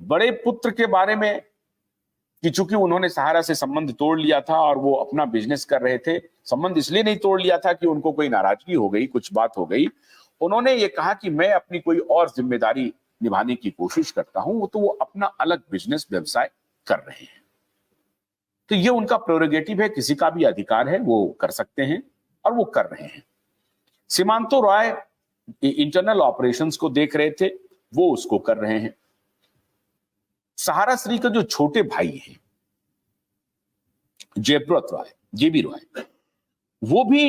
बड़े पुत्र के बारे में कि चूंकि उन्होंने सहारा से संबंध तोड़ लिया था और वो अपना बिजनेस कर रहे थे, संबंध इसलिए नहीं तोड़ लिया था कि उनको कोई नाराजगी हो गई, कुछ बात हो गई। उन्होंने ये कहा कि मैं अपनी कोई और जिम्मेदारी निभाने की कोशिश करता हूं, तो वो अपना अलग बिजनेस व्यवसाय कर रहे हैं। तो ये उनका प्रेरोगेटिव है, किसी का भी अधिकार है, वो कर सकते हैं और वो कर रहे हैं। सीमांतो रॉय इंटरनल ऑपरेशंस को देख रहे थे, वो उसको कर रहे हैं। सहारा श्री के जो छोटे भाई हैं जयब्रत रॉय, जेबी रॉय, वो भी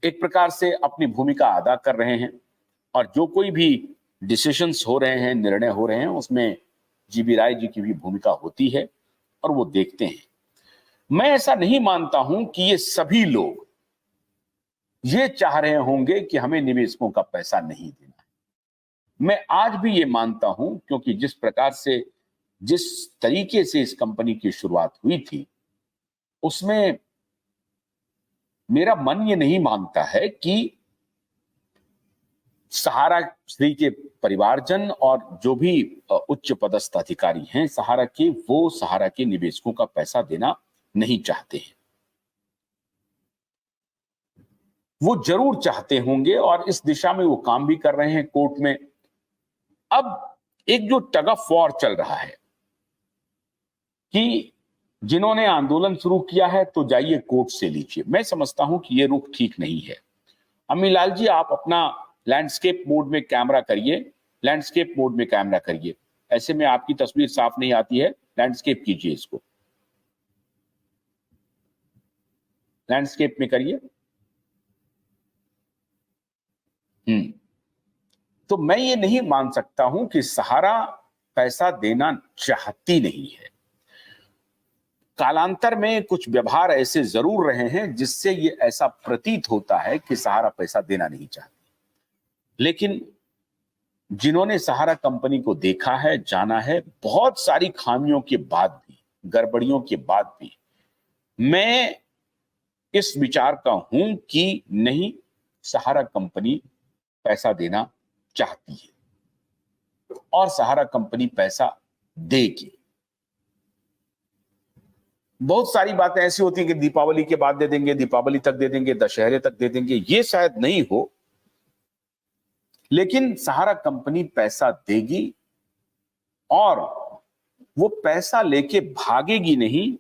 एक प्रकार से अपनी भूमिका अदा कर रहे हैं और जो कोई भी डिसीजंस हो रहे हैं, निर्णय हो रहे हैं, उसमें जीबी राय जी की भी भूमिका होती है और वो देखते हैं। मैं ऐसा नहीं मानता हूं कि ये सभी लोग ये चाह रहे होंगे कि हमें निवेशकों का पैसा नहीं देना है। मैं आज भी ये मानता हूं, क्योंकि जिस प्रकार से, जिस तरीके से इस कंपनी की शुरुआत हुई थी, उसमें मेरा मन ये नहीं मानता है कि सहारा श्री के परिवारजन और जो भी उच्च पदस्थ अधिकारी हैं सहारा के, वो सहारा के निवेशकों का पैसा देना नहीं चाहते हैं। वो जरूर चाहते होंगे और इस दिशा में वो काम भी कर रहे हैं कोर्ट में। अब एक जो टग ऑफ वॉर चल रहा है कि जिन्होंने आंदोलन शुरू किया है तो जाइए कोर्ट से लीजिए, मैं समझता हूं कि ये रुख ठीक नहीं है। अम्मीलाल जी, आप अपना लैंडस्केप मोड में कैमरा करिए, लैंडस्केप मोड में कैमरा करिए। ऐसे में आपकी तस्वीर साफ नहीं आती है, लैंडस्केप कीजिए, इसको लैंडस्केप में करिए। तो मैं ये नहीं मान सकता हूं कि सहारा पैसा देना चाहती नहीं है। कालांतर में कुछ व्यवहार ऐसे जरूर रहे हैं जिससे ये ऐसा प्रतीत होता है कि सहारा पैसा देना नहीं चाहती। लेकिन जिन्होंने सहारा कंपनी को देखा है, जाना है, बहुत सारी खामियों के बाद भी, गड़बड़ियों के बाद भी, मैं इस विचार का हूं कि नहीं, सहारा कंपनी पैसा देना चाहती है और सहारा कंपनी पैसा देगी। बहुत सारी बातें ऐसी होती हैं कि दीपावली के बाद दे देंगे, दीपावली तक दे देंगे, दशहरे तक दे देंगे, ये शायद नहीं हो, लेकिन सहारा कंपनी पैसा देगी और वो पैसा लेके भागेगी नहीं,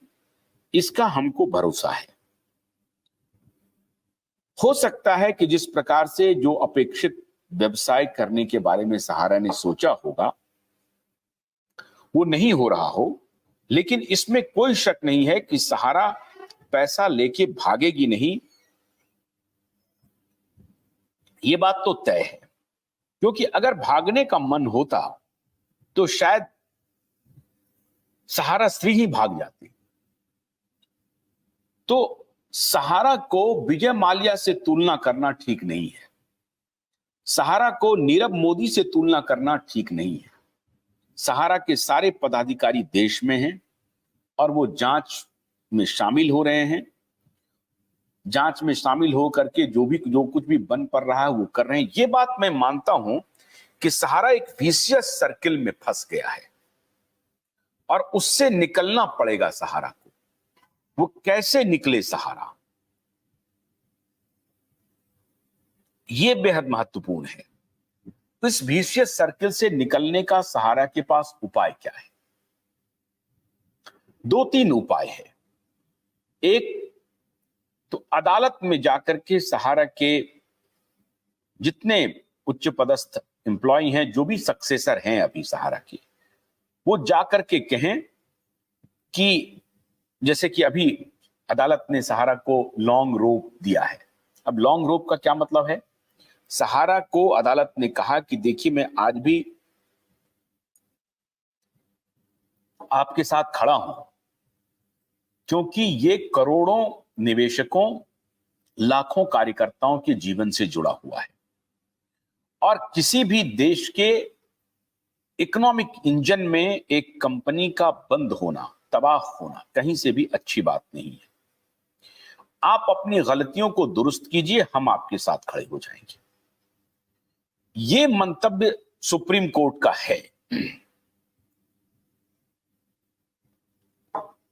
इसका हमको भरोसा है। हो सकता है कि जिस प्रकार से जो अपेक्षित व्यवसाय करने के बारे में सहारा ने सोचा होगा वो नहीं हो रहा हो, लेकिन इसमें कोई शक नहीं है कि सहारा पैसा लेके भागेगी नहीं, ये बात तो तय है। क्योंकि अगर भागने का मन होता तो शायद सहारा श्री ही भाग जाती। तो सहारा को विजय माल्या से तुलना करना ठीक नहीं है, सहारा को नीरव मोदी से तुलना करना ठीक नहीं है। सहारा के सारे पदाधिकारी देश में हैं और वो जांच में शामिल हो रहे हैं। जांच में शामिल हो करके जो कुछ भी बन पड़ रहा है वो कर रहे हैं। ये बात मैं मानता हूं कि सहारा एक विशियस सर्किल में फंस गया है और उससे निकलना पड़ेगा सहारा को। वो कैसे निकले सहारा, ये बेहद महत्वपूर्ण है। इस विशियस सर्किल से निकलने का सहारा के पास उपाय क्या है? 2-3 उपाय है। एक तो अदालत में जाकर के सहारा के जितने उच्च पदस्थ एम्प्लॉय हैं, जो भी सक्सेसर हैं अभी सहारा के, वो जाकर के कहें कि जैसे कि अभी अदालत ने सहारा को लॉन्ग रोप दिया है। अब लॉन्ग रोप का क्या मतलब है? सहारा को अदालत ने कहा कि देखिए, मैं आज भी आपके साथ खड़ा हूं क्योंकि ये करोड़ों निवेशकों, लाखों कार्यकर्ताओं के जीवन से जुड़ा हुआ है और किसी भी देश के इकोनॉमिक इंजन में एक कंपनी का बंद होना, तबाह होना कहीं से भी अच्छी बात नहीं है। आप अपनी गलतियों को दुरुस्त कीजिए, हम आपके साथ खड़े हो जाएंगे। ये मंतव्य सुप्रीम कोर्ट का है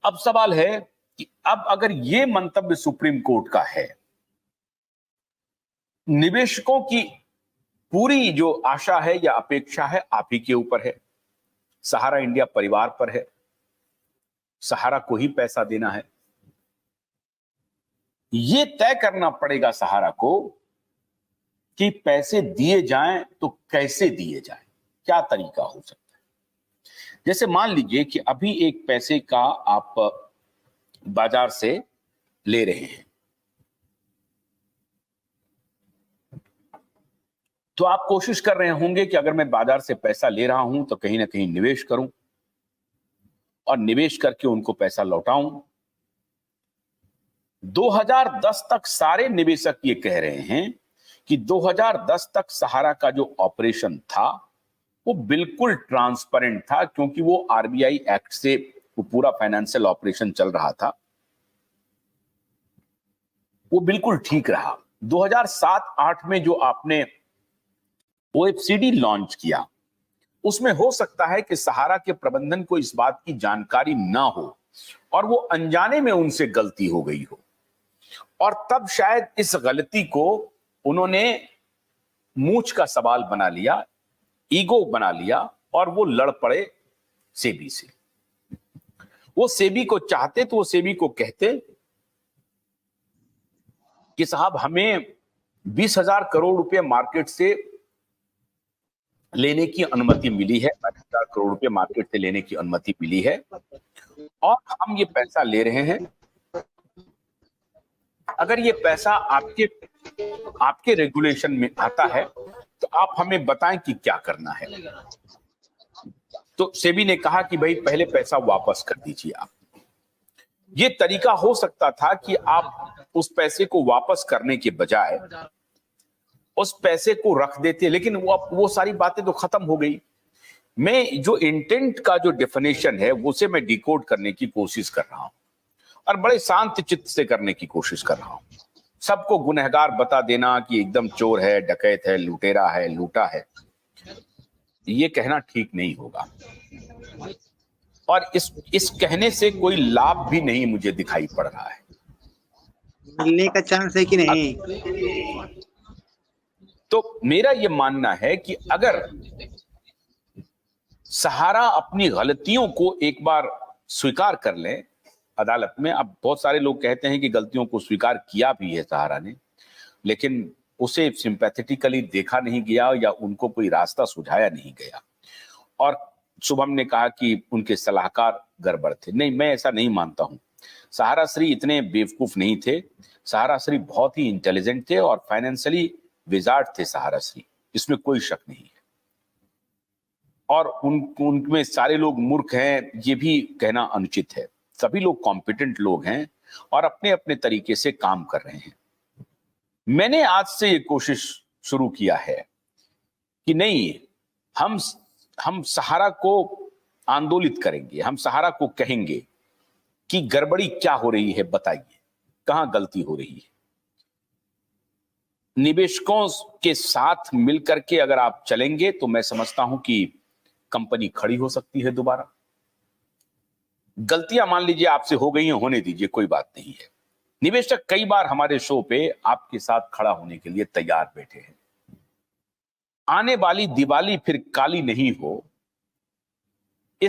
अब सवाल है कि अब अगर ये मंतव्य सुप्रीम कोर्ट का है, निवेशकों की पूरी जो आशा है या अपेक्षा है आप ही के ऊपर है, सहारा इंडिया परिवार पर है, सहारा को ही पैसा देना है। ये तय करना पड़ेगा सहारा को कि पैसे दिए जाएं तो कैसे दिए जाएं, क्या तरीका हो सकता है। जैसे मान लीजिए कि अभी एक पैसे का आप बाजार से ले रहे हैं, तो आप कोशिश कर रहे होंगे कि अगर मैं बाजार से पैसा ले रहा हूं तो कहीं ना कहीं निवेश करूं और निवेश करके उनको पैसा लौटाऊं। 2010 तक सारे निवेशक ये कह रहे हैं कि 2010 तक सहारा का जो ऑपरेशन था वो बिल्कुल ट्रांसपेरेंट था, क्योंकि वो आरबीआई एक्ट से वो पूरा फाइनेंशियल ऑपरेशन चल रहा था, वो बिल्कुल ठीक रहा। 2007-8 में जो आपने ओएफसीडी लॉन्च किया, उसमें हो सकता है कि सहारा के प्रबंधन को इस बात की जानकारी ना हो और वो अनजाने में उनसे गलती हो गई हो, और तब शायद इस गलती को उन्होंने मूंछ का सवाल बना लिया, ईगो बना लिया और वो लड़ पड़े सेबी से। वो सेबी को चाहते तो वो सेबी को कहते कि साहब हमें 20,000 करोड़ रुपए मार्केट से लेने की अनुमति मिली है, 20,000 करोड़ रुपए मार्केट से लेने की अनुमति मिली है और हम ये पैसा ले रहे हैं। अगर ये पैसा आपके रेगुलेशन में आता है तो आप हमें बताएं कि क्या करना है। तो सेबी ने कहा कि भाई पहले पैसा वापस कर दीजिए आप। ये तरीका हो सकता था कि आप उस पैसे को वापस करने के बजाय उस पैसे को रख देते, लेकिन वो सारी बातें तो खत्म हो गई। मैं जो इंटेंट का जो डेफिनेशन है उसे मैं डिकोड करने की कोशिश कर रहा हूं और बड़े शांत चित्त से करने की कोशिश कर रहा हूं। सबको गुनहगार बता देना कि एकदम चोर है, डकैत है, लुटेरा है, लूटा है, ये कहना ठीक नहीं होगा और इस कहने से कोई लाभ भी नहीं मुझे दिखाई पड़ रहा है। मिलने का चांस है कि नहीं? तो मेरा ये मानना है कि अगर सहारा अपनी गलतियों को एक बार स्वीकार कर ले अदालत में, अब बहुत सारे लोग कहते हैं कि गलतियों को स्वीकार किया भी है सहारा ने, लेकिन उसे सिंपैथेटिकली देखा नहीं गया या उनको कोई रास्ता सुझाया नहीं गया। और शुभम ने कहा कि उनके सलाहकार गड़बड़ थे। नहीं, मैं ऐसा नहीं मानता हूं। सहारा श्री इतने बेवकूफ नहीं थे, सहारा श्री बहुत ही इंटेलिजेंट थे और फाइनेंशियली विजार्ड थे सहारा श्री, इसमें कोई शक नहीं है। और उनमें सारे लोग मूर्ख हैं ये भी कहना अनुचित है। सभी लोग कॉम्पिटेंट लोग हैं और अपने अपने तरीके से काम कर रहे हैं। मैंने आज से ये कोशिश शुरू किया है कि नहीं, हम सहारा को आंदोलित करेंगे, हम सहारा को कहेंगे कि गड़बड़ी क्या हो रही है, बताइए कहां गलती हो रही है। निवेशकों के साथ मिलकर के अगर आप चलेंगे तो मैं समझता हूं कि कंपनी खड़ी हो सकती है दोबारा। गलतियां मान लीजिए आपसे हो गई हैं, होने दीजिए, कोई बात नहीं है। निवेशक कई बार हमारे शो पे आपके साथ खड़ा होने के लिए तैयार बैठे हैं। आने वाली दिवाली फिर काली नहीं हो,